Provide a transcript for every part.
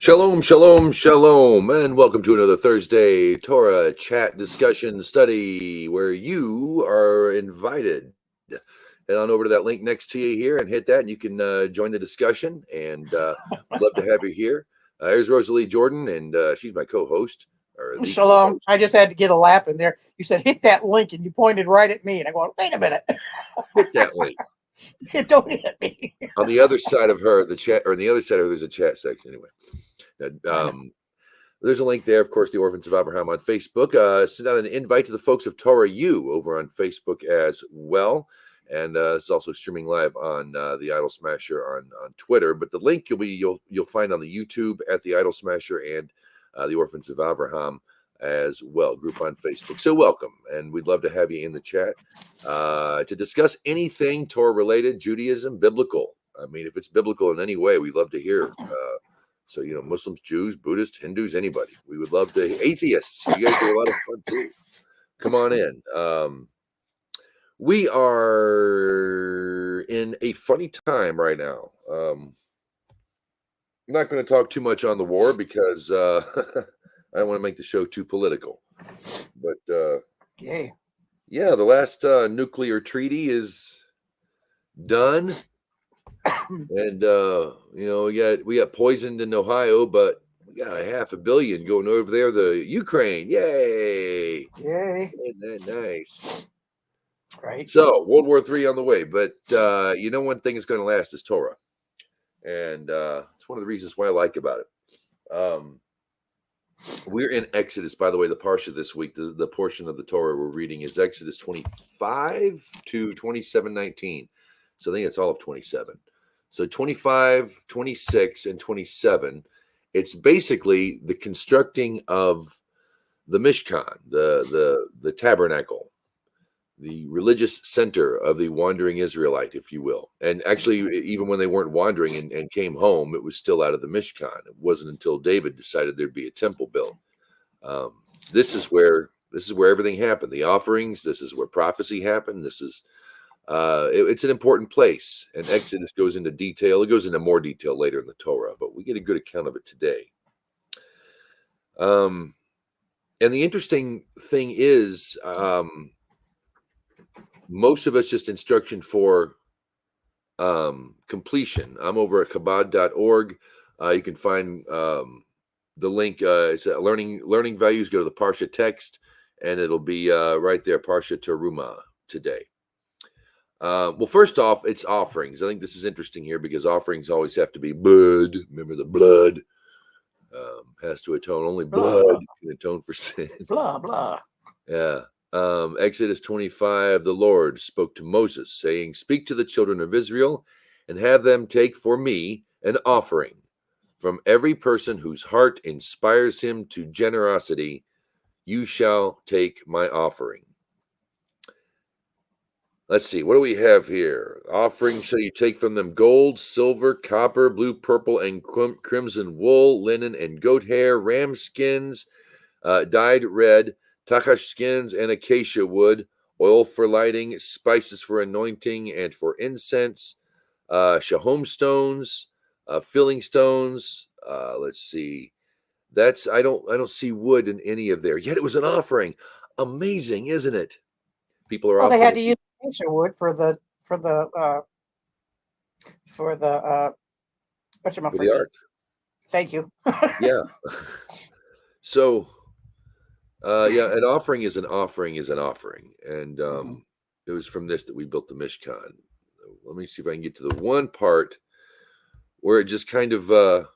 Shalom, shalom, shalom, and welcome to another Thursday Torah chat discussion study where you are invited. Head on over to that link next to you here and hit that, and you can join the discussion. And we'd love to have you here. Here's Rosalie Jordan, and she's my co-host. Or the Shalom. co-host. I just had to get a laugh in there. You said hit that link, and you pointed right at me, and I go, wait a minute, Hit that link. don't hit me. On the other side of her, the chat, or on the other side of her, there's a chat section anyway. There's a link there, of course, the Orphans of Abraham on Facebook. Send out an invite to the folks of Torah U over on Facebook as well. And it's also streaming live on the Idol Smasher on Twitter. But the link you'll find on the YouTube at the Idol Smasher and the Orphans of Abraham as well, group on Facebook. So welcome, and we'd love to have you in the chat to discuss anything Torah related, Judaism, biblical. I mean, if it's biblical in any way, we'd love to hear. So, Muslims, Jews, Buddhists, Hindus, anybody. We would love to. Atheists, you guys are a lot of fun too. Come on in. We are in a funny time right now. I'm not going to talk too much on the war because I don't want to make the show too political. But Okay. yeah, the last nuclear treaty is done. And we got poisoned in Ohio, but we got 500 million going over there to Ukraine. Yay! Yay. Isn't that nice? Right. So World War III on the way, but one thing is going to last is Torah, and it's one of the reasons why I like about it. We're in Exodus, by the way. The parsha this week, the portion of the Torah we're reading is Exodus 25 to 27:19. So I think it's all of 27. So 25, 26, and 27, it's basically the constructing of the Mishkan, the tabernacle, the religious center of the wandering Israelite, if you will. And actually, even when they weren't wandering and came home, it was still out of the Mishkan. It wasn't until David decided there'd be a temple built. This is where everything happened. The offerings. This is where prophecy happened. This is. It's an important place, and Exodus goes into detail. It goes into more detail later in the Torah, but we get a good account of it today. And the interesting thing is, most of it's just instruction for completion. I'm over at Chabad.org. You can find the link. It's learning values. Go to the Parsha text, and it'll be right there, Parsha Teruma today. Well, first off, it's offerings. I think this is interesting here because offerings always have to be blood. Remember, the blood has to atone. Only blood can atone for sin. Blah, blah. Yeah. Exodus 25, the Lord spoke to Moses, saying, "Speak to the children of Israel and have them take for me an offering from every person whose heart inspires him to generosity. You shall take my offering." Let's see. What do we have here? Offering shall you take from them gold, silver, copper, blue, purple, and crimson wool, linen, and goat hair, ram skins, dyed red, tachash skins, and acacia wood, oil for lighting, spices for anointing and for incense, shahom stones, filling stones. Let's see. I don't see wood in any of there. Yet it was an offering. Amazing, isn't it? People are Well, they offering. had to use acacia wood for the the ark. Thank you. Yeah. So, an offering is an offering is an offering. And it was from this that we built the Mishkan. Let me see if I can get to the one part where it just kind of, it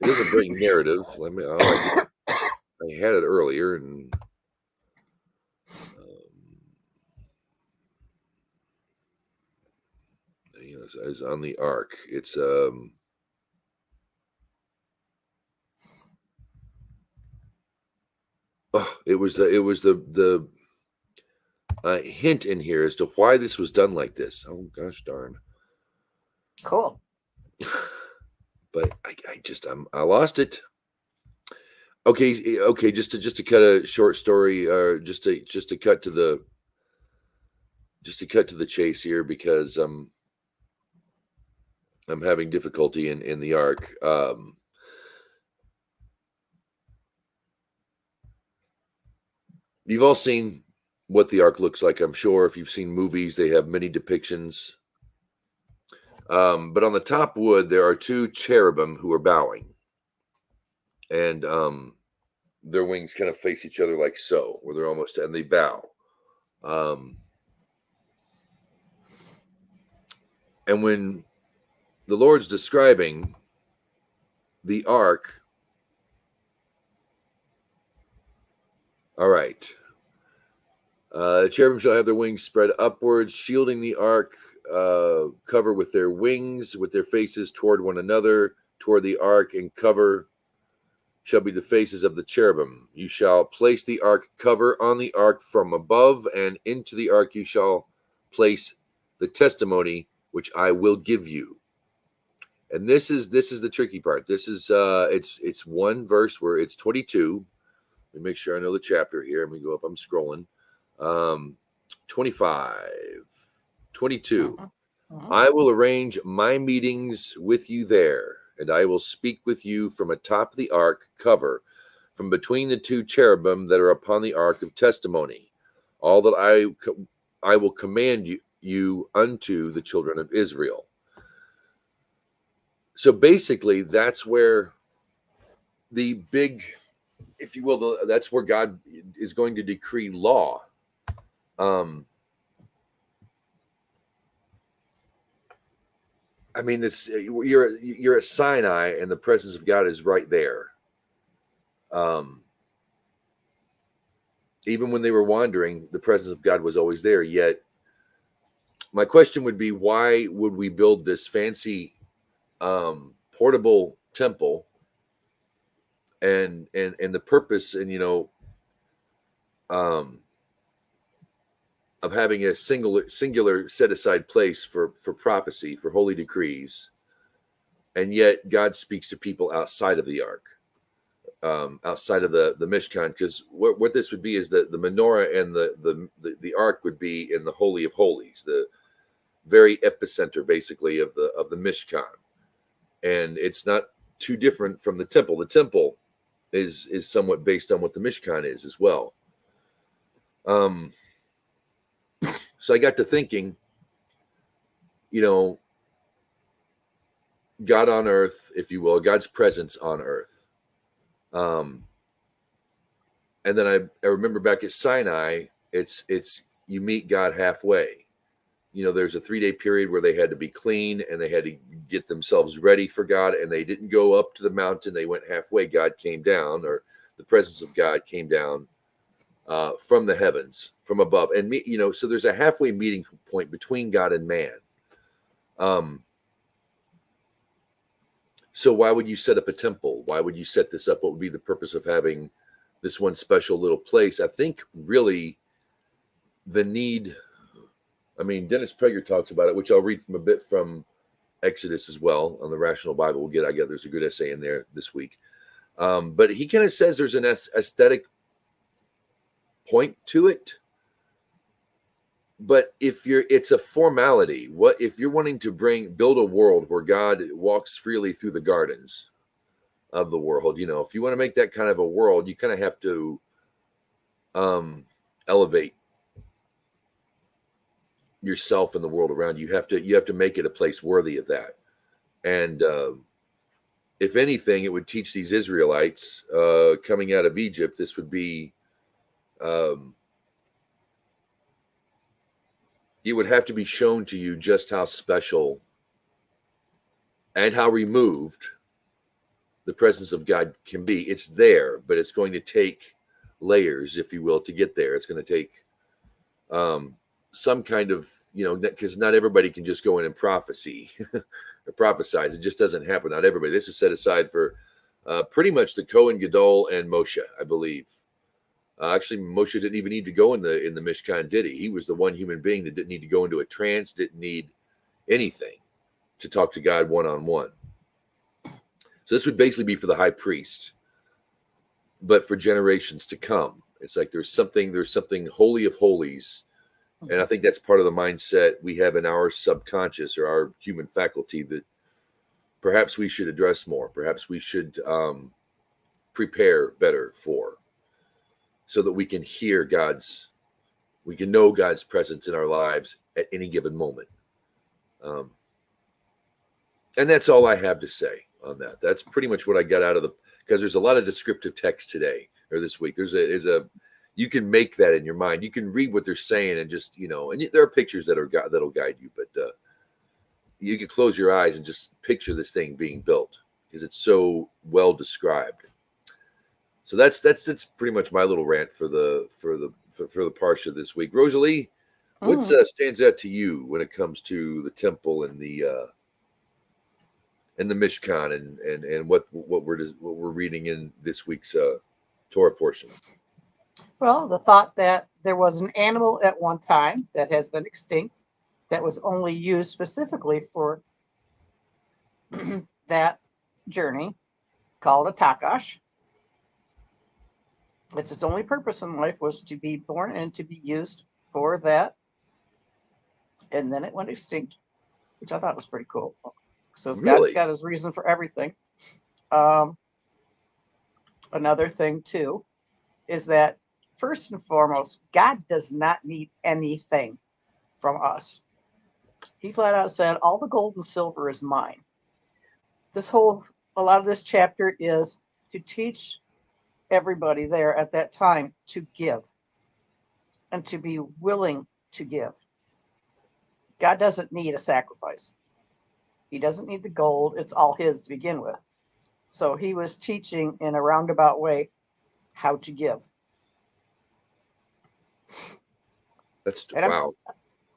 doesn't bring narrative. I had it earlier and it's on the ark. It's, it was the hint in here as to why this was done like this. Oh gosh darn. Cool. But I lost it. Okay. Just to cut a short story, or just to cut to the chase here, because I'm having difficulty in the ark. You've all seen what the ark looks like, I'm sure. If you've seen movies, they have many depictions. But on the top wood, there are two cherubim who are bowing. And their wings kind of face each other like so, where they're almost, and they bow. And when the Lord's describing the ark, all right. The cherubim shall have their wings spread upwards, shielding the ark, cover with their wings, with their faces toward one another, toward the ark, and cover shall be the faces of the cherubim. You shall place the ark cover on the ark from above, and into the ark you shall place the testimony which I will give you. And this is the tricky part. This is it's one verse where it's 22. Let me make sure I know the chapter here. Let me go up. I'm scrolling. 25, 22. I will arrange my meetings with you there, and I will speak with you from atop the ark cover, from between the two cherubim that are upon the ark of testimony. All that I will command you unto the children of Israel. So basically, that's where the big, if you will, that's where God is going to decree law. I mean, you're at Sinai, and the presence of God is right there. Even when they were wandering, the presence of God was always there. Yet, my question would be, why would we build this fancy portable temple? And the purpose, and of having a singular set aside place for prophecy, for holy decrees, and yet God speaks to people outside of the ark, outside of the Mishkan, because what this would be is that the menorah and the ark would be in the Holy of Holies, the very epicenter, basically, of the Mishkan, and it's not too different from the temple. The temple is somewhat based on what the Mishkan is as well. So I got to thinking, God on earth, if you will, God's presence on earth. And then I remember back at Sinai, it's you meet God halfway. There's a 3-day period where they had to be clean and they had to get themselves ready for God, and they didn't go up to the mountain. They went halfway. God came down, or the presence of God came down from the heavens, from above. And so there's a halfway meeting point between God and man. So why would you set up a temple? Why would you set this up? What would be the purpose of having this one special little place? I think really the need, Dennis Prager talks about it, which I'll read from a bit from Exodus as well on the Rational Bible. I get there's a good essay in there this week. But he kind of says there's an aesthetic point to it. But it's a formality. What if you're wanting to build a world where God walks freely through the gardens of the world? If you want to make that kind of a world, you kind of have to elevate yourself and the world around you. You have to make it a place worthy of that. And if anything, it would teach these Israelites coming out of Egypt. This would be it would have to be shown to you just how special and how removed the presence of God can be. It's there, but it's going to take layers, if you will, to get there. It's going to take some kind of, because not everybody can just go in and prophesy or prophesize. It just doesn't happen. Not everybody. This is set aside for pretty much the Kohen Gadol and Moshe, I believe. Actually, Moshe didn't even need to go in the Mishkan, did he? He was the one human being that didn't need to go into a trance, didn't need anything to talk to God one-on-one. So this would basically be for the high priest, but for generations to come. It's like there's something holy of holies, and I think that's part of the mindset we have in our subconscious or our human faculty, that perhaps we should address more. Perhaps we should prepare better for, so that we can hear we can know God's presence in our lives at any given moment. And that's all I have to say on that. That's pretty much what I got out of because there's a lot of descriptive text today or this week. You can make that in your mind. You can read what they're saying and just, and there are pictures that'll guide you, but you can close your eyes and just picture this thing being built because it's so well described. So that's pretty much my little rant for the parsha this week. Rosalie, what stands out to you when it comes to the temple and the Mishkan and what we're reading in this week's Torah portion? Well, the thought that there was an animal at one time that has been extinct that was only used specifically for that journey, called a takash. It's its only purpose in life was to be born and to be used for that. And then it went extinct, which I thought was pretty cool. So God's got his reason for everything. Another thing, too, is that first and foremost, God does not need anything from us. He flat out said, all the gold and silver is mine. A lot of this chapter is to teach everybody there at that time to give and to be willing to give. God doesn't need a sacrifice. He doesn't need the gold. It's all his to begin with. So he was teaching in a roundabout way how to give. Wow.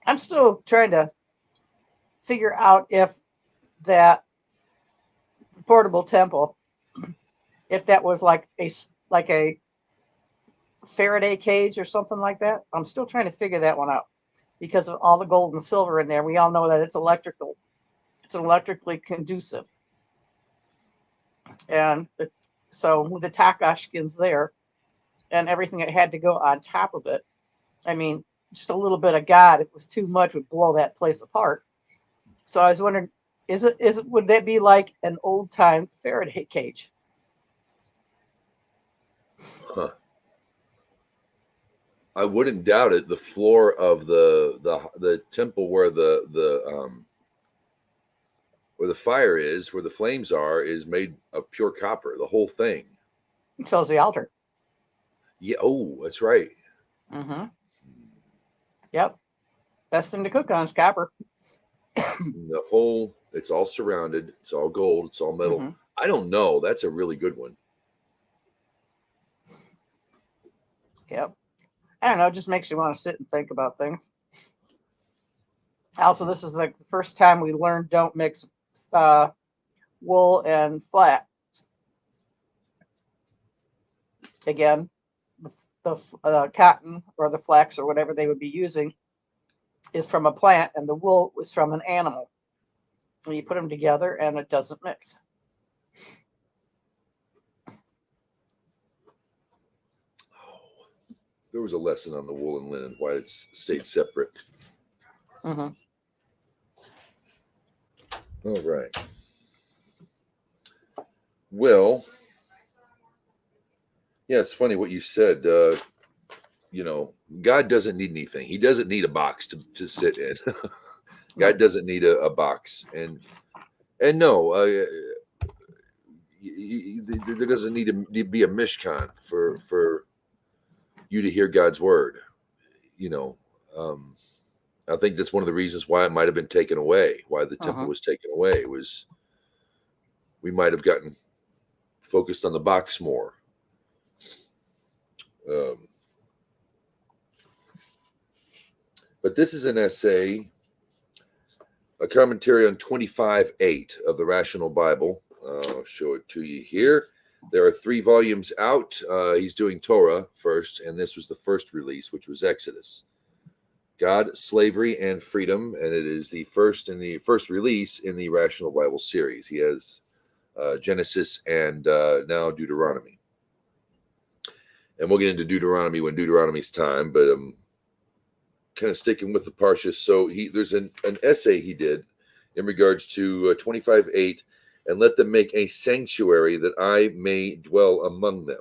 I'm still trying to figure out if that portable temple, if that was like a Faraday cage or something like that. I'm still trying to figure that one out because of all the gold and silver in there. We all know that it's electrical. It's electrically conducive. And so with the takashkins there and everything that had to go on top of it, I mean, just a little bit of God, if it was too much, would blow that place apart. So I was wondering, would that be like an old time Faraday cage? Huh. I wouldn't doubt it. The floor of the temple where the fire is, where the flames are, is made of pure copper. The whole thing. So is the altar. Yeah. Oh, that's right. Mm-hmm. Yep. Best thing to cook on is copper. It's all surrounded. It's all gold. It's all metal. Mm-hmm. I don't know. That's a really good one. Yep. I don't know. It just makes you want to sit and think about things. Also, this is like the first time we learned don't mix wool and flax. Again, the cotton or the flax or whatever they would be using is from a plant, and the wool was from an animal. And you put them together, and it doesn't mix. There was a lesson on the wool and linen, why it's stayed separate. Mm-hmm. All right. Well, yeah, it's funny what you said. God doesn't need anything. He doesn't need a box to sit in. God doesn't need a box. And no, there doesn't need to be a Mishkan for you to hear God's word. I think that's one of the reasons why it might have been taken away, why the temple was taken away, was we might have gotten focused on the box more. But this is an essay, a commentary on 25:8 of the Rational Bible. I'll show it to you here. There are 3 volumes out. He's doing Torah first, and this was the first release, which was Exodus. God, Slavery, and Freedom, and it is the first release in the Rational Bible series. He has Genesis and now Deuteronomy. And we'll get into Deuteronomy when Deuteronomy's time, but I'm kind of sticking with the Parsha. So there's an essay he did in regards to 25:8, and let them make a sanctuary that I may dwell among them.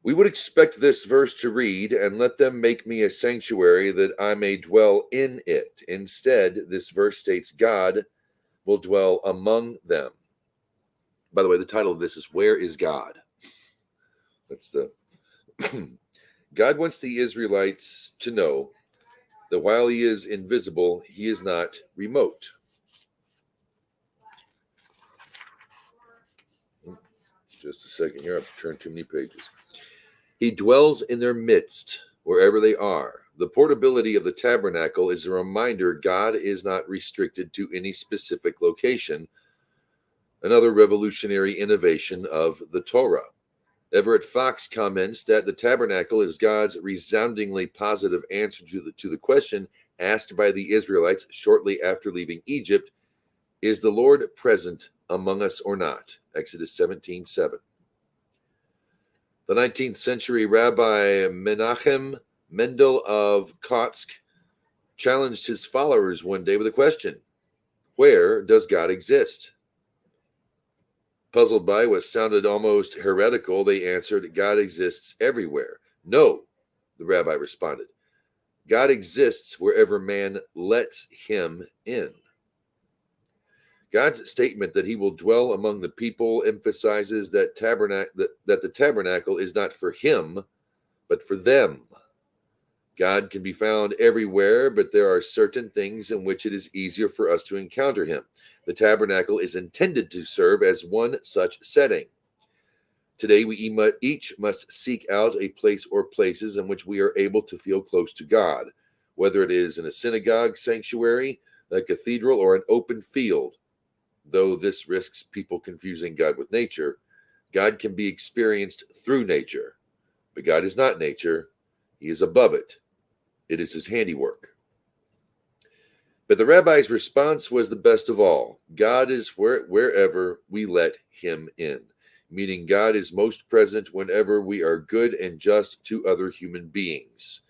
We would expect this verse to read, and let them make me a sanctuary that I may dwell in it. Instead, this verse states God will dwell among them. By the way, the title of this is Where is God? That's the God wants the Israelites to know that while he is invisible, he is not remote. Just a second here. I've turned too many pages. He dwells in their midst, wherever they are. The portability of the tabernacle is a reminder God is not restricted to any specific location, another revolutionary innovation of the Torah. Everett Fox comments that the tabernacle is God's resoundingly positive answer to the question asked by the Israelites shortly after leaving Egypt, is the Lord present among us or not? Exodus 17:7. The 19th century Rabbi Menachem Mendel of Kotsk challenged his followers one day with a question: where does God exist? Puzzled by what sounded almost heretical, they answered, God exists everywhere. No, the rabbi responded. God exists wherever man lets him in. God's statement that he will dwell among the people emphasizes that the tabernacle is not for him, but for them. God can be found everywhere, but there are certain things in which it is easier for us to encounter him. The tabernacle is intended to serve as one such setting. Today, we each must seek out a place or places in which we are able to feel close to God, whether it is in a synagogue, sanctuary, a cathedral, or an open field. Though this risks people confusing God with nature, God can be experienced through nature. But God is not nature. He is above it. It is his handiwork. But the rabbi's response was the best of all. God is wherever we let him in, meaning God is most present whenever we are good and just to other human beings.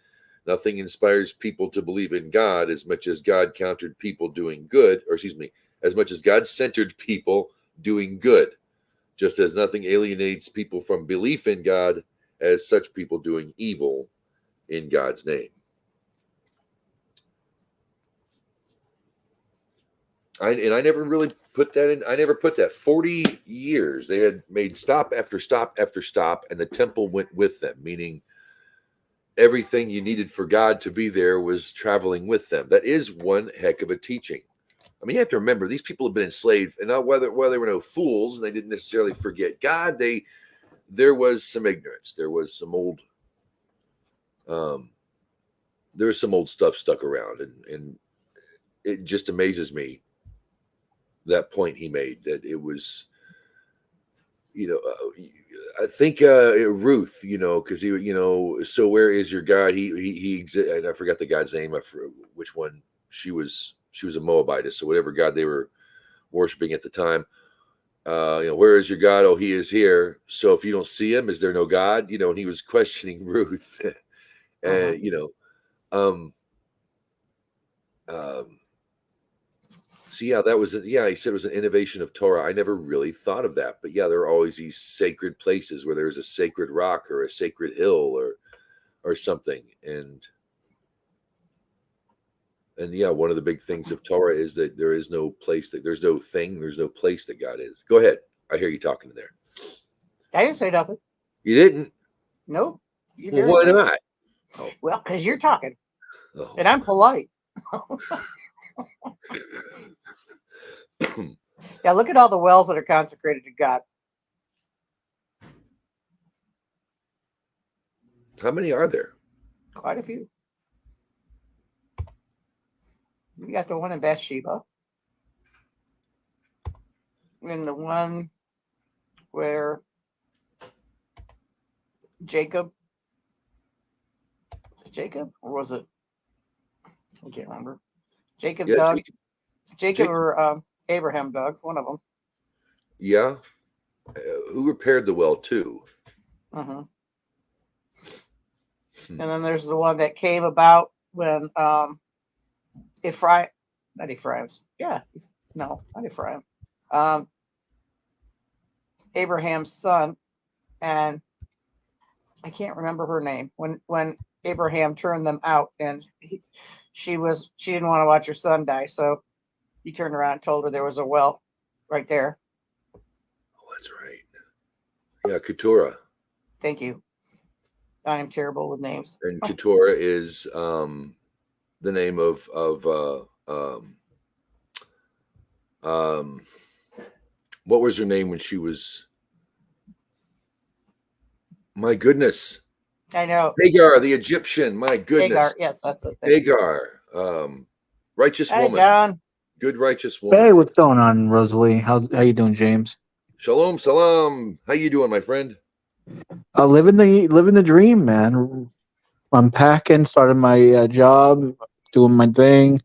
Nothing inspires people to believe in God as much as God countered people doing good, as much as God centered people doing good, just as nothing alienates people from belief in God as such people doing evil in God's name. I never really put that in. I never put that. 40 years they had made stop after stop after stop, and the temple went with them, meaning everything you needed for God to be there was traveling with them. That is one heck of a teaching. I mean, you have to remember, these people have been enslaved, and not whether they were no fools, and they didn't necessarily forget God. There was some ignorance. There was some old stuff stuck around, and it just amazes me, that point he made, that it was, I think Ruth, because so where is your God? He and I forgot the God's name. Which one. She was a Moabitess, so whatever God they were worshiping at the time. Where is your God? Oh, he is here. So if you don't see him, is there no God? And he was questioning Ruth, and so yeah, that was he said it was an innovation of Torah. I never really thought of that, but yeah, there are always these sacred places where there's a sacred rock or a sacred hill or something, and yeah, one of the big things of Torah is that there is no place there's no place that God is. Go ahead, I hear you talking in there. I didn't say nothing. You didn't? Nope. Well, why not? Oh. Well, because you're talking, oh. And I'm polite. Yeah, look at all the wells that are consecrated to God. How many are there? Quite a few. We got the one in Bathsheba, and the one where Jacob, or was it? I can't remember. Jacob dug. Jacob or Abraham dug. One of them. Yeah. Who repaired the well too? And then there's the one that came about when Ephraim's. Yeah, No, not Ephraim. Abraham's son, and I can't remember her name. When Abraham turned them out, and she didn't want to watch her son die, so he turned around and told her there was a well right there. Oh, that's right. Yeah, Keturah. Thank you. I am terrible with names. And Keturah is the name of what was her name when she was? My goodness, I know. Hagar, the Egyptian. My goodness, Hagar. Yes, that's the thing. Hagar, righteous Hi, woman, John. good righteous woman. Hey, what's going on, Rosalie? How you doing, James? Shalom, salam. How you doing, my friend? Living the dream, man. I'm packing, started my job, doing my thing.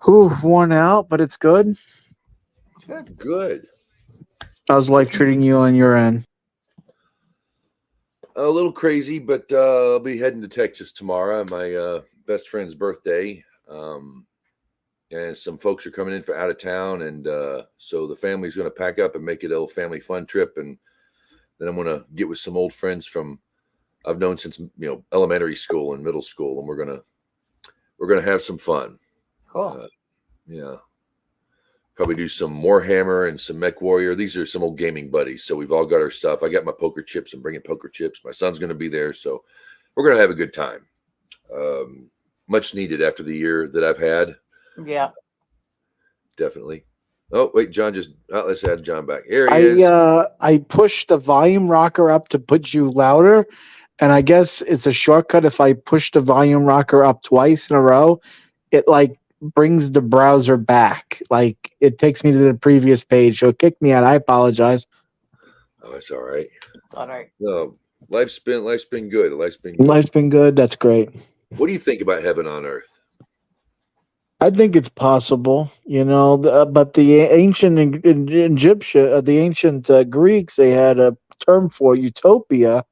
Worn out, but it's good. Good. Good. How's life treating you on your end? A little crazy, but I'll be heading to Texas tomorrow. My best friend's birthday, and some folks are coming in for out of town, and so the family's going to pack up and make it a little family fun trip, and then I'm going to get with some old friends from I've known since elementary school and middle school, and we're gonna have some fun. Cool. Yeah. Probably do some Warhammer and some Mech Warrior. These are some old gaming buddies. So we've all got our stuff. I got my poker chips. I'm bringing poker chips. My son's going to be there. So we're going to have a good time. Much needed after the year that I've had. Yeah. Definitely. Oh, wait, John let's add John back. Here he is. I pushed the volume rocker up to put you louder, and I guess it's a shortcut. If I push the volume rocker up twice in a row, it brings the browser back. It takes me to the previous page. So it kicked me out. I apologize. Oh, it's all right. It's all right. No, life's been good. Life's been good. That's great. What do you think about heaven on earth? I think it's possible, but the ancient Egyptian, the ancient Greeks, they had a term for utopia,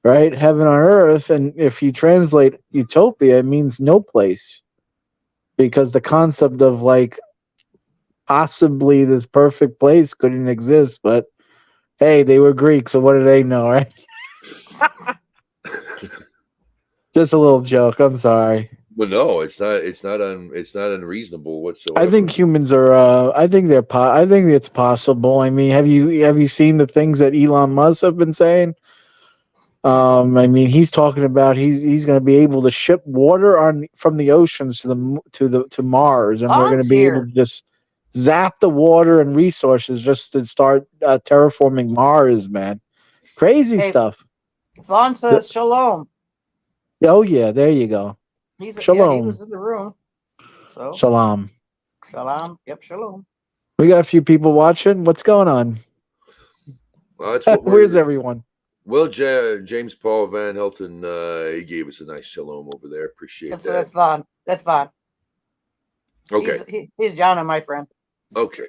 right? Heaven on earth. And if you translate utopia, it means no place. Because the concept of possibly this perfect place couldn't exist, but hey, they were Greek, so what do they know, right? Just a little joke. I'm sorry. Well, no, it's not unreasonable whatsoever. I think humans are. I think it's possible. I mean, have you seen the things that Elon Musk have been saying? I mean, he's talking about he's going to be able to ship water from the oceans to Mars, and we're going to be able to just zap the water and resources just to start terraforming Mars, man. Crazy stuff. Vaughn says shalom. Oh yeah, there you go. Shalom. Yeah, he was in the room. So shalom. Shalom. Yep, shalom. We got a few people watching. What's going on? Well, where's everyone? Well, James Paul Van Helton, he gave us a nice shalom over there. Appreciate that. So that's Vaughn. That's Vaughn. Okay. He's John and my friend. Okay.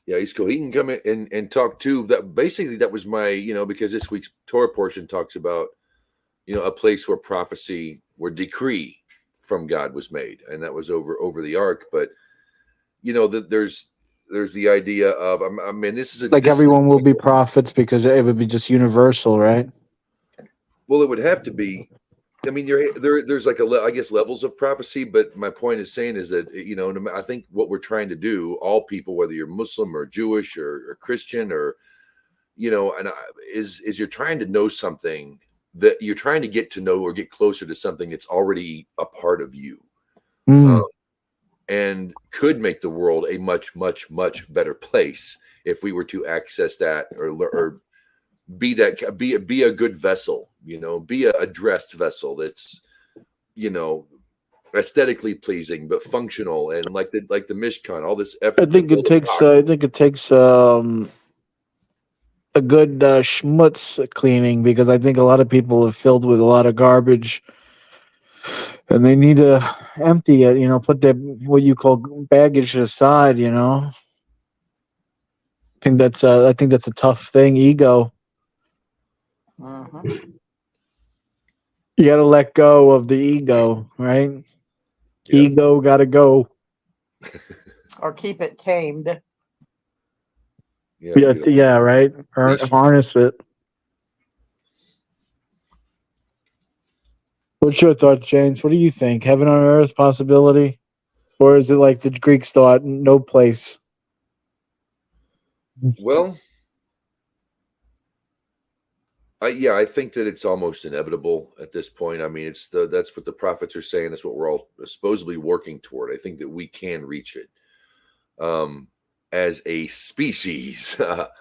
Yeah, he's cool. He can come in and talk too. That basically that was my, because this week's Torah portion talks about, a place where prophecy, where decree from God was made, and that was over the ark. But there's the idea of, I mean, this is everyone will be prophets because it would be just universal, right? Well, it would have to be. I mean, there's I guess levels of prophecy, but my point is saying is that, I think what we're trying to do, all people, whether you're Muslim or Jewish or Christian or, is you're trying to know something that you're trying to get to know or get closer to something that's already a part of you. And could make the world a much, much, much better place if we were to access that or be a good vessel, be a dressed vessel that's, aesthetically pleasing but functional, and like the Mishkan, all this effort. I think it takes a good schmutz cleaning, because I think a lot of people are filled with a lot of garbage. And they need to empty it, put their what you call baggage aside. I think that's a tough thing. Ego. Mm-hmm. You got to let go of the ego, right? Yeah. Ego got to go. Or keep it tamed. Yeah, Yeah, you know, yeah, right. leash. Harness it. What's your thoughts, James? What do you think? Heaven on earth possibility? Or is it like the Greeks thought, no place? Well, I think that it's almost inevitable at this point. I mean, that's what the prophets are saying. That's what we're all supposedly working toward. I think that we can reach it as a species. But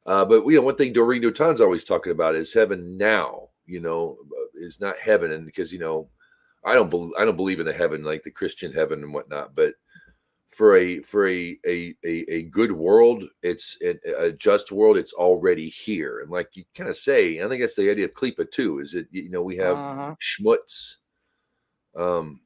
one thing Doreen Dotan's always talking about is heaven now. Is not heaven, and because I don't believe in a heaven like the Christian heaven and whatnot. But for a good world, it's a just world. It's already here, and like you kind of say, I think that's the idea of klipa too. Is it we have schmutz, and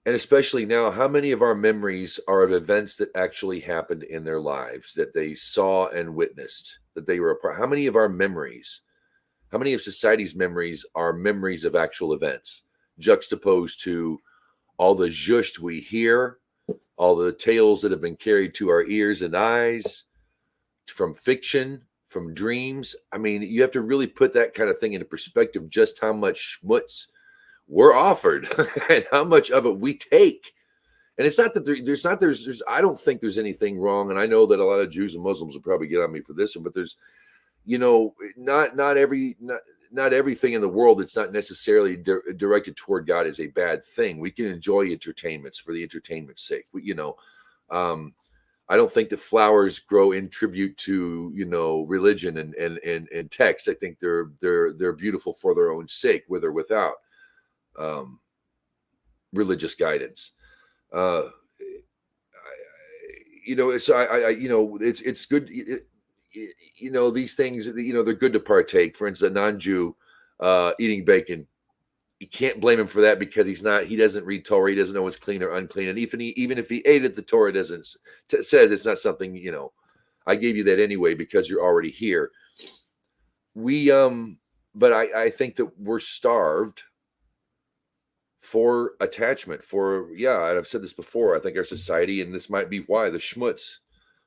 especially now, how many of our memories are of events that actually happened in their lives that they saw and witnessed, that they were a part? How many of our memories, how many of society's memories are memories of actual events, juxtaposed to all the zhusht we hear, all the tales that have been carried to our ears and eyes from fiction, from dreams? I mean, you have to really put that kind of thing into perspective, just how much schmutz we're offered and how much of it we take. And it's not that there's I don't think there's anything wrong. And I know that a lot of Jews and Muslims will probably get on me for this one, but there's, not everything in the world that's not necessarily directed toward God is a bad thing. We can enjoy entertainments for the entertainment's sake. I don't think that flowers grow in tribute to religion and text. I think they're beautiful for their own sake, with or without religious guidance. So it's good. These things, they're good to partake. For instance, a non-Jew eating bacon, you can't blame him for that because he doesn't read Torah. He doesn't know what's clean or unclean. And even if he ate it, the Torah says it's not something, I gave you that anyway because you're already here. But I think that we're starved for attachment, and I've said this before, I think our society, and this might be why, the schmutz,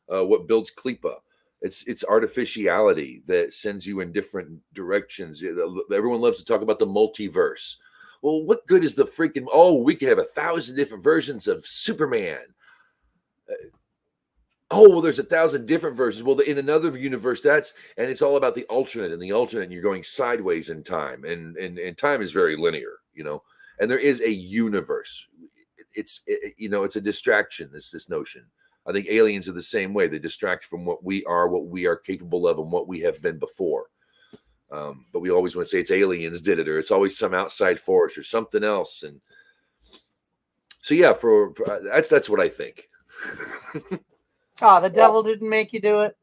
what builds klipa, it's artificiality that sends you in different directions. Everyone loves to talk about the multiverse. Well, what good is the freaking, we can have 1,000 different versions of Superman. There's 1,000 different versions. Well, in another universe, and it's all about the alternate, and you're going sideways in time, and time is very linear, and there is a universe. It's a distraction. This notion. I think aliens are the same way. They distract from what we are capable of, and what we have been before. But we always want to say it's aliens did it, or it's always some outside force or something else. And so, for that's what I think. The devil didn't make you do it.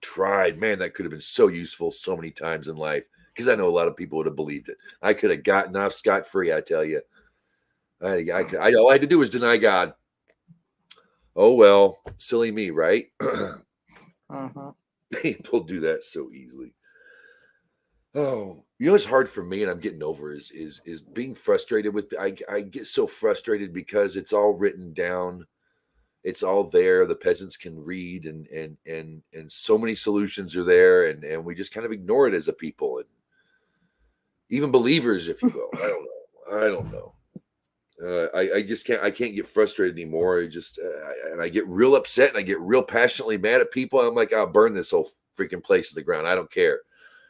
Tried, man. That could have been so useful so many times in life, because I know a lot of people would have believed it. I could have gotten off scot-free, I tell you. All I had to do was deny God. Oh, well, silly me, right? People do that so easily. It's hard for me, and I'm getting over is being frustrated with. I get so frustrated because it's all written down. It's all there. The peasants can read, and so many solutions are there, and we just kind of ignore it as a people, and even believers, if you will. I don't know. I just can't. I can't get frustrated anymore. And I get real upset, and I get real passionately mad at people. I'm like, I'll burn this whole freaking place to the ground. I don't care.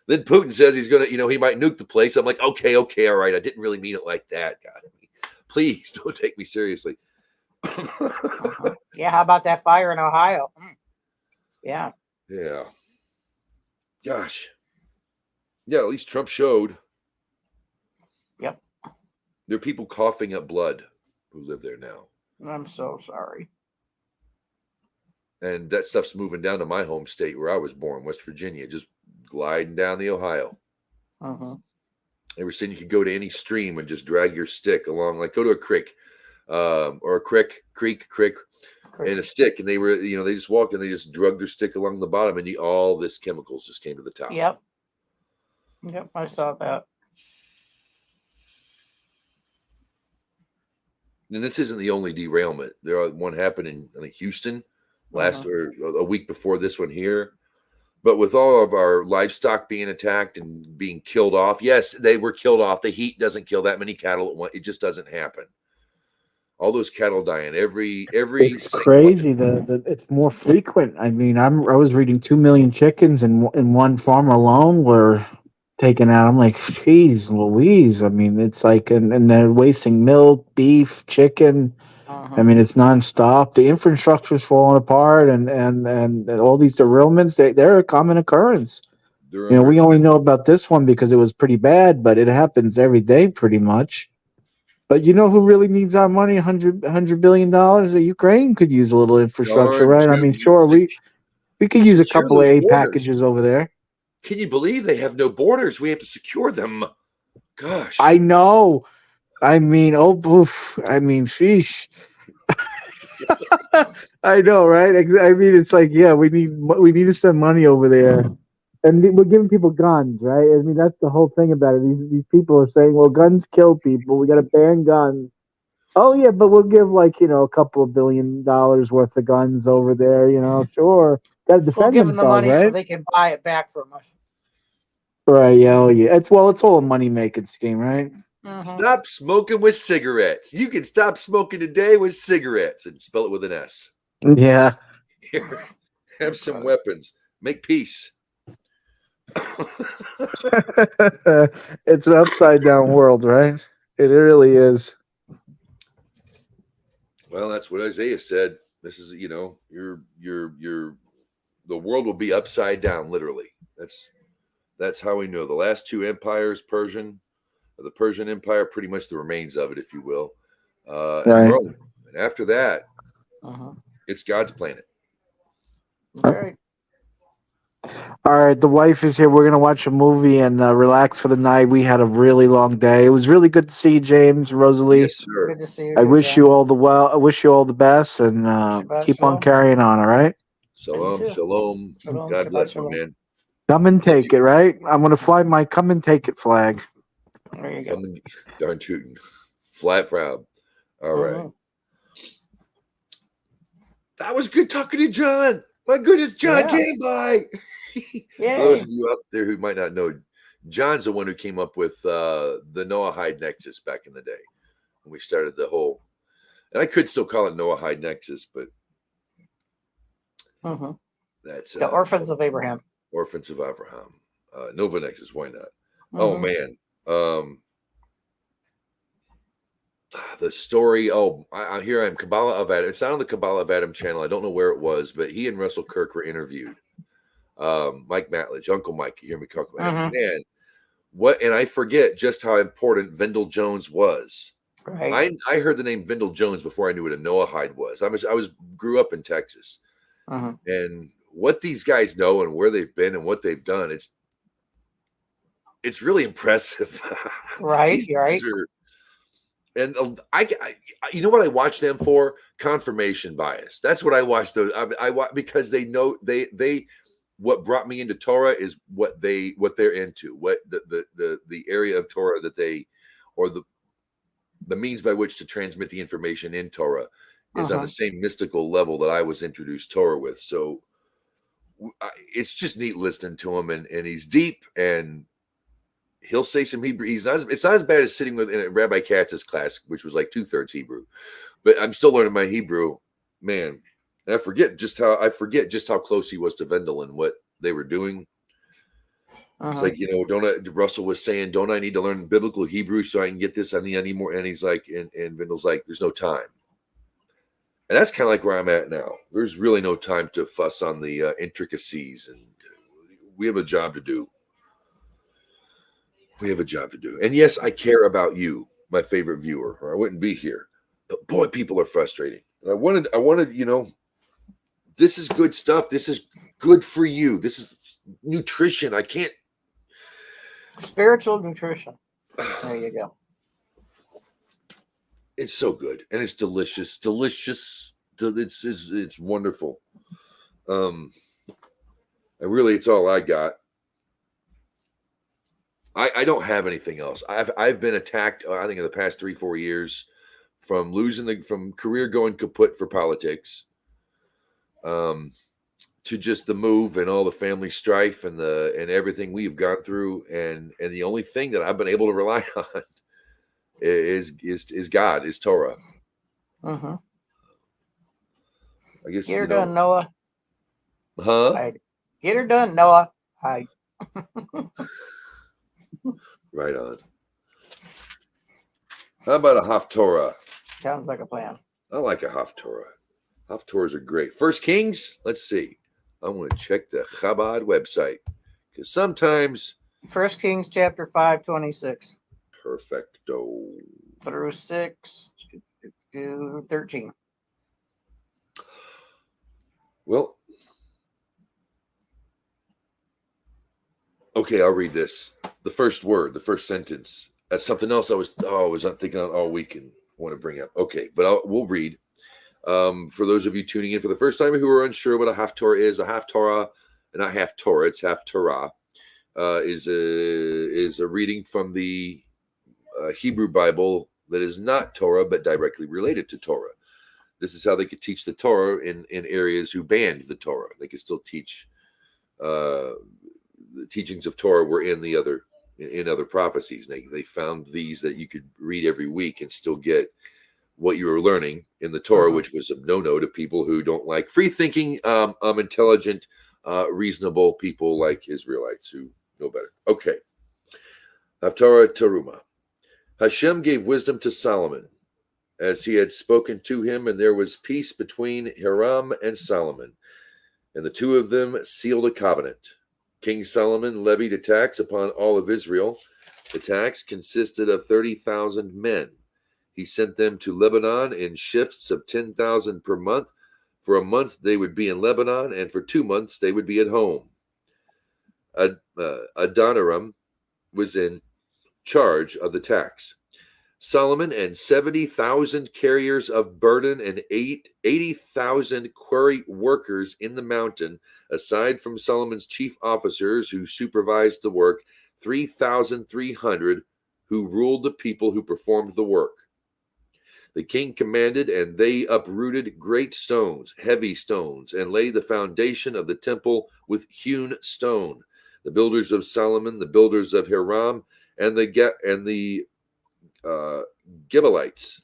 Then Putin says he's gonna, he might nuke the place. I'm like, okay, all right. I didn't really mean it like that. God, please don't take me seriously. Yeah, how about that fire in Ohio? Yeah. Yeah. Gosh. Yeah, at least Trump showed. Yep. There are people coughing up blood who live there now. I'm so sorry. And that stuff's moving down to my home state where I was born, West Virginia, just gliding down the Ohio. They were saying you could go to any stream and just drag your stick along, like go to a creek, or a creek, and a stick. And they were, they just walked and they just drug their stick along the bottom, and all this chemicals just came to the top. Yep, I saw that. And this isn't the only derailment. One happened in, I think, Houston last or a week before this one here. But with all of our livestock being attacked and being killed off, yes, they were killed off. The heat doesn't kill that many cattle at once. It just doesn't happen. All those cattle dying every. It's crazy. It's more frequent. I mean, I was reading 2 million chickens in one farm alone were taken out. I'm like, geez, Louise. I mean, it's like, and they're wasting milk, beef, chicken. I mean, it's nonstop. The infrastructure's falling apart, and all these derailments, they're a common occurrence. We only know about this one because it was pretty bad, but it happens every day pretty much. But you know who really needs our money? $100 billion. The Ukraine could use a little infrastructure, right? I mean, sure, we could use a couple of aid packages over there. Can you believe they have no borders? We have to secure them. Gosh, I know. I mean, sheesh. I know, right? I mean, it's like, yeah, we need to send money over there. And we're giving people guns, right? I mean, that's the whole thing about it. These people are saying, well, guns kill people. We got to ban guns. Oh, yeah, but we'll give, a couple of $1 billion worth of guns over there, sure. Got to defend We'll give them the money, right? so they can buy it back from us. Right, yeah, oh, yeah. It's all a money-making scheme, right? Stop smoking with cigarettes. You can stop smoking today with cigarettes and spell it with an S. Yeah. Here, have some weapons. Make peace. It's an upside down world, right? It really is. Well, that's what Isaiah said. This is, the world will be upside down, literally. That's how we know. The last two empires, the Persian Empire, pretty much the remains of it, if you will, and Rome. And after that, it's God's planet. Okay. All right, the wife is here. We're gonna watch a movie and relax for the night. We had a really long day. It was really good to see you, James, Rosalie. Yes, sir. Good to see you. I wish you all I wish you all the best, and keep on carrying on. All right. Shalom. God bless you, man. Come and take it, right? I'm gonna fly my come and take it flag. There you go. Darn tootin'. Fly proud. All right. That was good talking to John. My goodness, John came by. Yeah. For those of you out there who might not know, John's the one who came up with the Noahide Nexus back in the day when we started the whole. And I could still call it Noahide Nexus, but that's the Orphans of Abraham. Orphans of Abraham. Nilvah Nexus. Why not? Oh man. The story. Here I am. Kabbalah of Adam. It's not on the Kabbalah of Adam channel. I don't know where it was, but he and Russell Kirk were interviewed. Mike Matledge, Uncle Mike. You hear me talk about man? What? And I forget just how important Vendel Jones was. Right. I heard the name Vendel Jones before I knew what a Noahide was. I grew up in Texas, and what these guys know and where they've been and what they've done, it's really impressive. Right. Right. And I you know what I watch them for? Confirmation bias. That's what I watch those. I watch because they know they what brought me into Torah is what they're into, what the area of Torah that they, or the means by which to transmit the information in Torah is on the same mystical level that I was introduced Torah with. So it's just neat listening to him, and he's deep, and he'll say some Hebrew. It's not as bad as sitting with in Rabbi Katz's class, which was like 2/3 Hebrew, but I'm still learning my Hebrew, man. And I forget just how close he was to Vendel and what they were doing. It's like, Russell was saying, don't I need to learn biblical Hebrew so I can get this? I need more. And he's like, and Vendel's like, there's no time. And that's kind of like where I'm at now. There's really no time to fuss on the intricacies, and we have a job to do. And yes, I care about you, my favorite viewer, or I wouldn't be here. But boy, people are frustrating. And I wanted, this is good stuff. This is good for you. This is nutrition. I can't. Spiritual nutrition. There you go. It's so good, and it's delicious. It's wonderful. It's all I got. I don't have anything else. I've been attacked, I think, in the past 3-4 years from from career going kaput for politics, to just the move and all the family strife and everything we've gone through, and the only thing that I've been able to rely on is God, is Torah. Mm-hmm. I guess Get her done, Noah. Huh? Get her done, Noah. Hi. Right on. How about a Haftorah? Sounds like a plan. I like a Haftorah. Haftorahs are great. First Kings, let's see. I'm going to check the Chabad website, because sometimes. 1 Kings chapter 5:26. Perfecto. Through 6 to 13. Well, okay, I'll read this. The first word, the first sentence. That's something else I was thinking on all week and want to bring up. Okay, but we'll read. For those of you tuning in for the first time who are unsure what a Haftorah is, a Haftorah, not half Torah, it's half Torah, is a reading from the Hebrew Bible that is not Torah but directly related to Torah. This is how they could teach the Torah in areas who banned the Torah. They could still teach the teachings of Torah were in other prophecies. They found these that you could read every week and still get what you were learning in the Torah, which was a no-no to people who don't like free-thinking, intelligent, reasonable people like Israelites who know better. Okay. Haftarah Teruma. Hashem gave wisdom to Solomon, as he had spoken to him, and there was peace between Hiram and Solomon, and the two of them sealed a covenant. King Solomon levied a tax upon all of Israel. The tax consisted of 30,000 men. He sent them to Lebanon in shifts of 10,000 per month. For a month they would be in Lebanon, and for 2 months they would be at home. Adoniram was in charge of the tax. Solomon and 70,000 carriers of burden and 80,000 quarry workers in the mountain, aside from Solomon's chief officers who supervised the work, 3,300 who ruled the people who performed the work. The king commanded, and they uprooted great stones, heavy stones, and laid the foundation of the temple with hewn stone. The builders of Solomon, the builders of Hiram, and the Gibeonites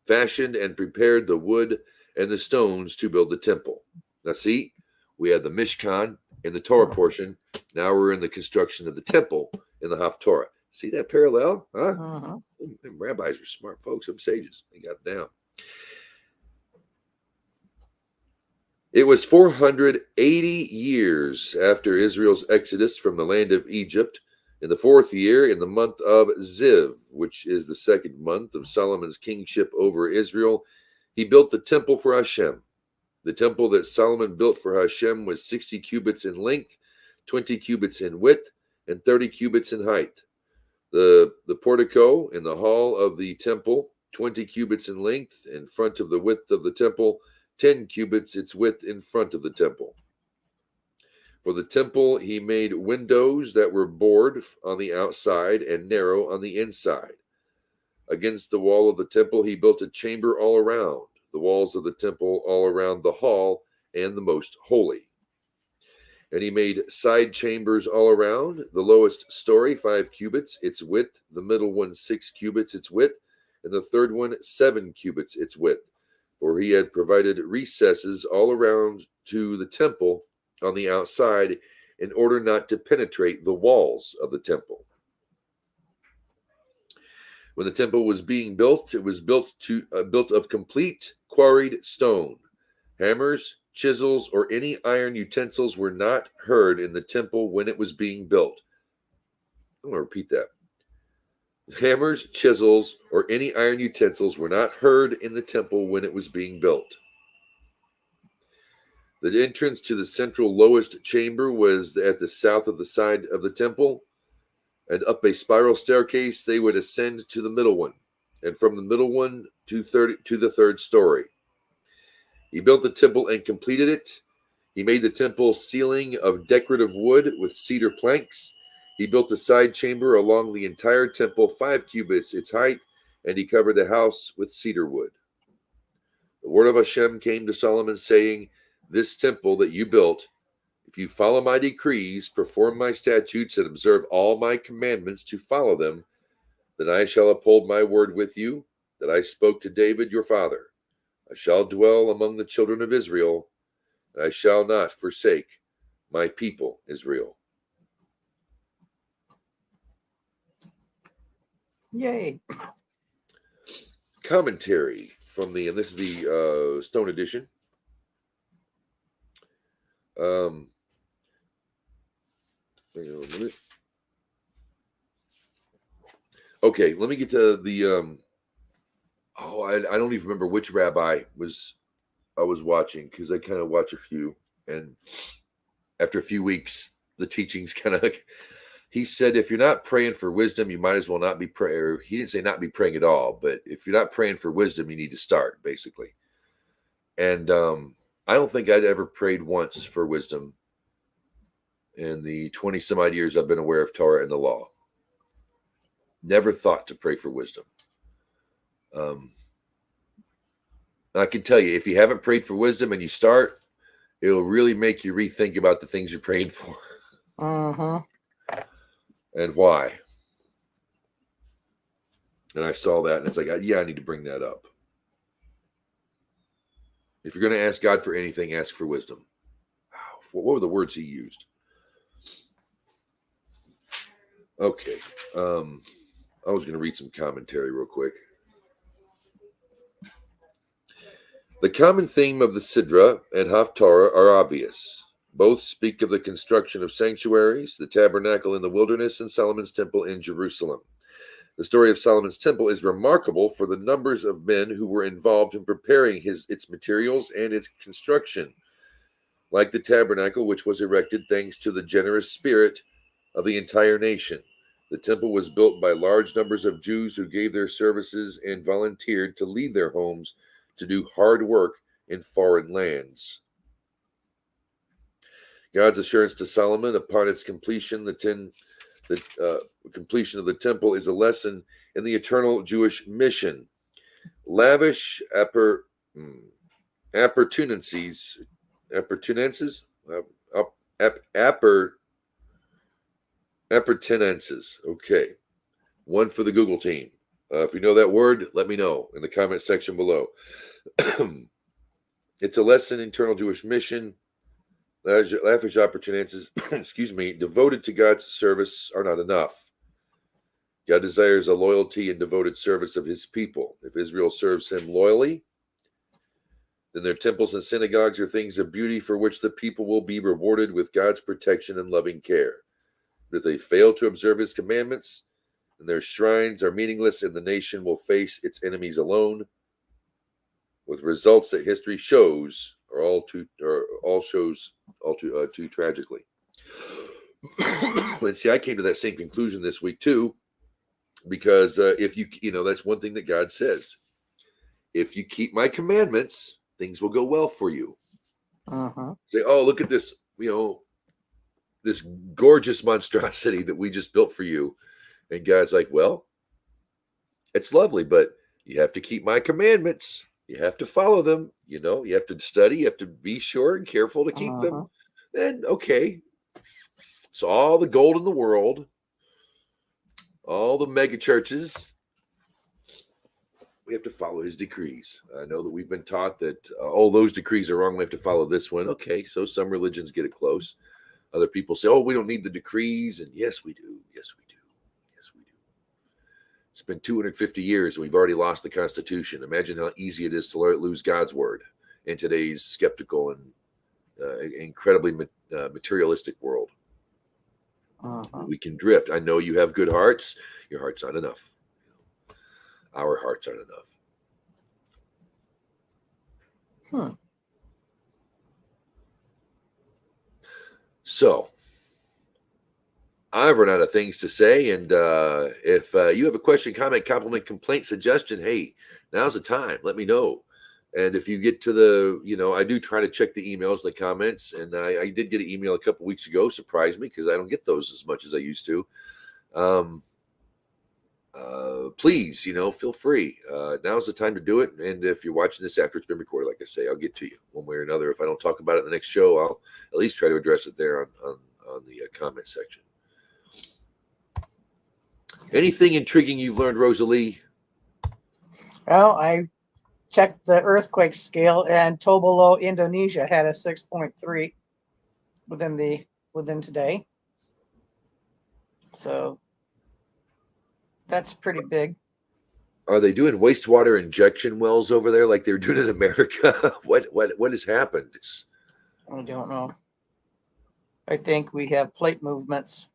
fashioned and prepared the wood and the stones to build the temple. Now see, we had the Mishkan in the Torah portion. Now we're in the construction of the temple in the Haftorah. See that parallel? Huh? Them rabbis are smart folks. Them sages. They got it down. It was 480 years after Israel's exodus from the land of Egypt, in the 4th year, in the month of Ziv, which is the 2nd month of Solomon's kingship over Israel, he built the temple for Hashem. The temple that Solomon built for Hashem was 60 cubits in length, 20 cubits in width, and 30 cubits in height. The portico in the hall of the temple, 20 cubits in length, in front of the width of the temple, 10 cubits its width in front of the temple. For the temple, he made windows that were bored on the outside and narrow on the inside. Against the wall of the temple, he built a chamber all around, the walls of the temple all around the hall and the most holy. And he made side chambers all around, the lowest story 5 cubits its width, the middle one 6 cubits its width, and the third one 7 cubits its width. For he had provided recesses all around to the temple on the outside in order not to penetrate the walls of the temple. When the temple was being built, it was built of complete quarried stone. Hammers, chisels, or any iron utensils were not heard in the temple when it was being built. I'm going to repeat that. Hammers, chisels, or any iron utensils were not heard in the temple when it was being built. The entrance to the central lowest chamber was at the south of the side of the temple, and up a spiral staircase they would ascend to the middle one, and from the middle one to the third story. He built the temple and completed it. He made the temple ceiling of decorative wood with cedar planks. He built the side chamber along the entire temple, 5 cubits its height, and he covered the house with cedar wood. The word of Hashem came to Solomon, saying, this temple that you built, if you follow my decrees, perform my statutes, and observe all my commandments to follow them, then I shall uphold my word with you that I spoke to David your father. I shall dwell among the children of Israel, and I shall not forsake my people Israel. Yay. Commentary from the, and this is the Stone edition. Hang on a minute. Okay, let me get to the I don't even remember which rabbi I was watching, because I kind of watch a few, and after a few weeks the teachings kind of, he said, if you're not praying for wisdom, you might as well not be praying. He didn't say not be praying at all, but if you're not praying for wisdom, you need to start, basically. And I don't think I'd ever prayed once for wisdom in the 20 some odd years I've been aware of Torah and the law. Never thought to pray for wisdom. I can tell you, if you haven't prayed for wisdom and you start, it'll really make you rethink about the things you're praying for. And why. And I saw that, and it's like, yeah, I need to bring that up. If you're going to ask God for anything, ask for wisdom. What were the words he used? Okay. I was going to read some commentary real quick. The common theme of the Sidra and Haftarah are obvious. Both speak of the construction of sanctuaries, the tabernacle in the wilderness, and Solomon's temple in Jerusalem. The story of Solomon's temple is remarkable for the numbers of men who were involved in preparing its materials and its construction. Like the tabernacle, which was erected thanks to the generous spirit of the entire nation, the temple was built by large numbers of Jews who gave their services and volunteered to leave their homes to do hard work in foreign lands. God's assurance to Solomon upon its completion, the completion of the temple, is a lesson in the eternal Jewish mission. Lavish appurtenances. Okay. One for the Google team. If you know that word, let me know in the comment section below. It's a lesson in eternal Jewish mission. Lavish opportunities, devoted to God's service are not enough. God desires a loyalty and devoted service of his people. If Israel serves him loyally, then their temples and synagogues are things of beauty for which the people will be rewarded with God's protection and loving care. But if they fail to observe his commandments, then their shrines are meaningless, and the nation will face its enemies alone, with results that history shows are all too tragically. And see, I came to that same conclusion this week too, because if you know, that's one thing that God says: if you keep my commandments, things will go well for you. Say, oh, look at this, this gorgeous monstrosity that we just built for you, and God's like, well, it's lovely, but you have to keep my commandments. You have to follow them. You have to study. You have to be sure and careful to keep them. Then, okay. So all the gold in the world, all the mega churches, we have to follow his decrees. I know that we've been taught that, those decrees are wrong. We have to follow this one. Okay, so some religions get it close. Other people say, we don't need the decrees. And yes, we do. Yes, we do. Yes, we do. It's been 250 years, and we've already lost the Constitution. Imagine how easy it is to lose God's word in today's skeptical and incredibly materialistic world. We can drift. I know you have good hearts. Your heart's not enough. Our hearts aren't enough. So, I've run out of things to say, and if you have a question, comment, compliment, complaint, suggestion, hey, now's the time. Let me know. And if you get to the, I do try to check the emails, the comments, and I did get an email a couple weeks ago, surprised me because I don't get those as much as I used to. please, feel free. Now's the time to do it. And if you're watching this after it's been recorded, like I say, I'll get to you one way or another. If I don't talk about it in the next show, I'll at least try to address it there on the comment section. Anything intriguing you've learned, Rosalie? Well, I checked the earthquake scale, and Tobolo, Indonesia, had a 6.3 within today. So that's pretty big. Are they doing wastewater injection wells over there like they're doing in America? What has happened? I don't know. I think we have plate movements.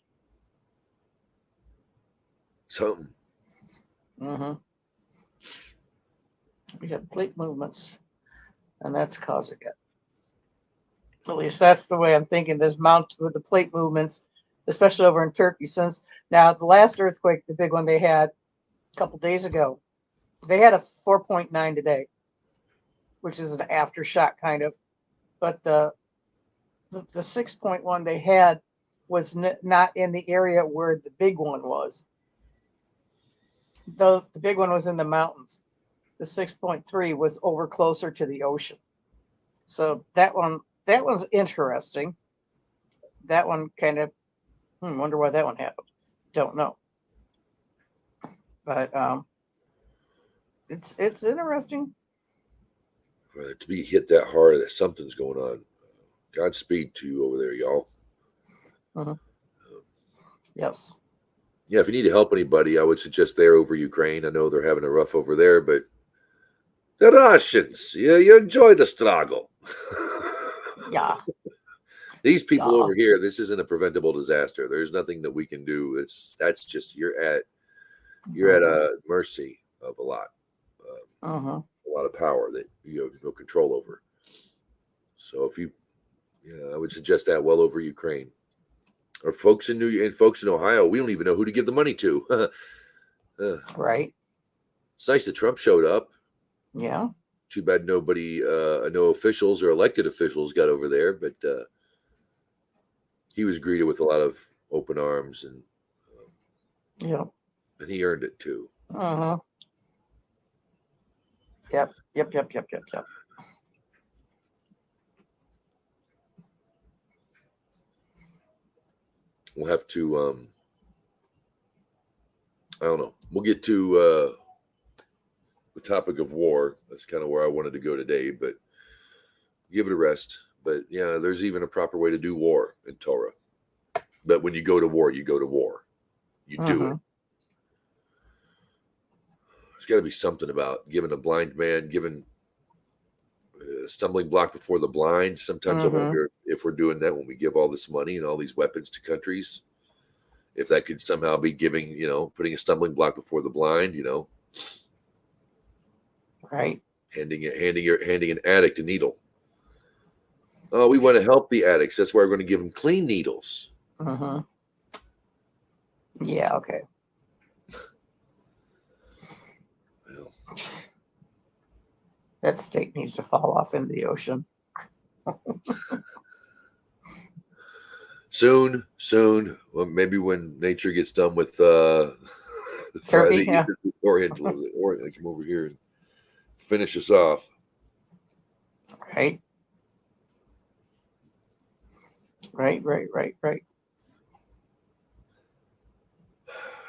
Something. Mm-hmm. We have plate movements, and that's causing it. At least that's the way I'm thinking. This mount with the plate movements, especially over in Turkey. Since now the last earthquake, the big one they had a couple days ago, they had a 4.9 today, which is an aftershock kind of. But the 6.1 they had was not in the area where the big one was. The big one was in the mountains. The 6.3 was over closer to the ocean. So that one's interesting. That one kind of wonder why that one happened. Don't know. But it's interesting. To be hit that hard, that something's going on. Godspeed to you over there, y'all. Mm-hmm. Yes. Yeah, if you need to help anybody, I would suggest they're over Ukraine. I know they're having a rough over there, but the Russians, you enjoy the struggle. Yeah. These people over here, this isn't a preventable disaster. There's nothing that we can do. That's just you're at a mercy of a lot, a lot of power that you have no control over. So I would suggest that well over Ukraine. Or folks in Ohio, we don't even know who to give the money to. Right. It's nice that Trump showed up. Yeah. Too bad nobody, no officials or elected officials got over there, but he was greeted with a lot of open arms, and and he earned it too. Yep. We'll have to, I don't know. We'll get to the topic of war. That's kind of where I wanted to go today, but give it a rest. But yeah, there's even a proper way to do war in Torah. But when you go to war, you go to war. You do it. There's got to be something about giving a blind man, giving a stumbling block before the blind. Sometimes I wonder if we're doing that when we give all this money and all these weapons to countries. If that could somehow be giving, putting a stumbling block before the blind, Right. handing an addict a needle. Oh, we want to help the addicts. That's why we're going to give them clean needles. Yeah. Okay. Well, that state needs to fall off in the ocean. Soon. Well, maybe when nature gets done with Turkey, Oriental, they come over here and finish us off. Right.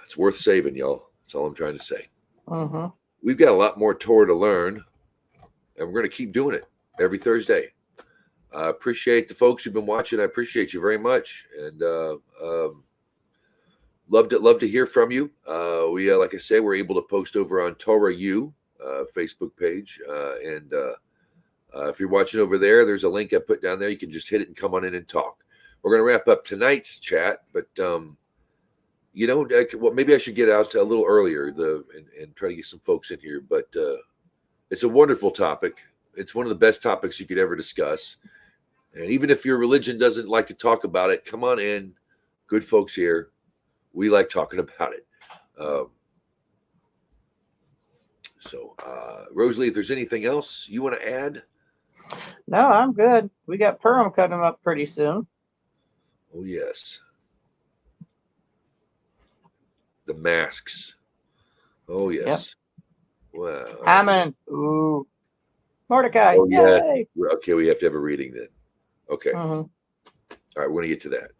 It's worth saving, y'all. That's all I'm trying to say. We've got a lot more Torah to learn, and we're going to keep doing it every Thursday. I appreciate the folks who've been watching. I appreciate you very much, and love to hear from you. We, like I say, we're able to post over on Torah U Facebook page, and if you're watching over there, there's a link I put down there. You can just hit it and come on in and talk. We're going to wrap up tonight's chat, but maybe I should get out a little earlier and try to get some folks in here. But it's a wonderful topic. It's one of the best topics you could ever discuss. And even if your religion doesn't like to talk about it, come on in. Good folks here. We like talking about it. Rosalie, if there's anything else you want to add? No, I'm good. We got Purim coming up pretty soon. Oh, yes. The masks. Oh, yes. Wow. Haman. Ooh. Mordecai. Oh, yeah. Yay. Okay, we have to have a reading then. Okay. Mhm. All right, we're going to get to that.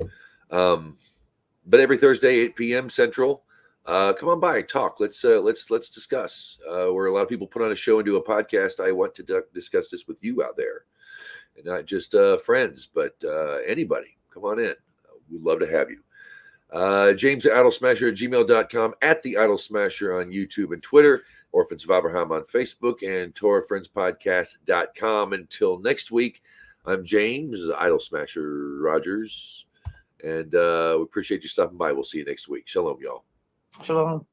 But every Thursday, 8 p.m. Central, come on by and talk. Let's discuss. Where a lot of people put on a show and do a podcast. I want to discuss this with you out there, and not just friends, but anybody. Come on in. We'd love to have you. jamestheidolsmasher@gmail.com, at the Idol Smasher on YouTube and Twitter, Orphans of Abraham on Facebook, and TorahFriendsPodcast.com. Until next week, I'm James, Idol Smasher Rogers, and we appreciate you stopping by. We'll see you next week. Shalom, y'all. Shalom.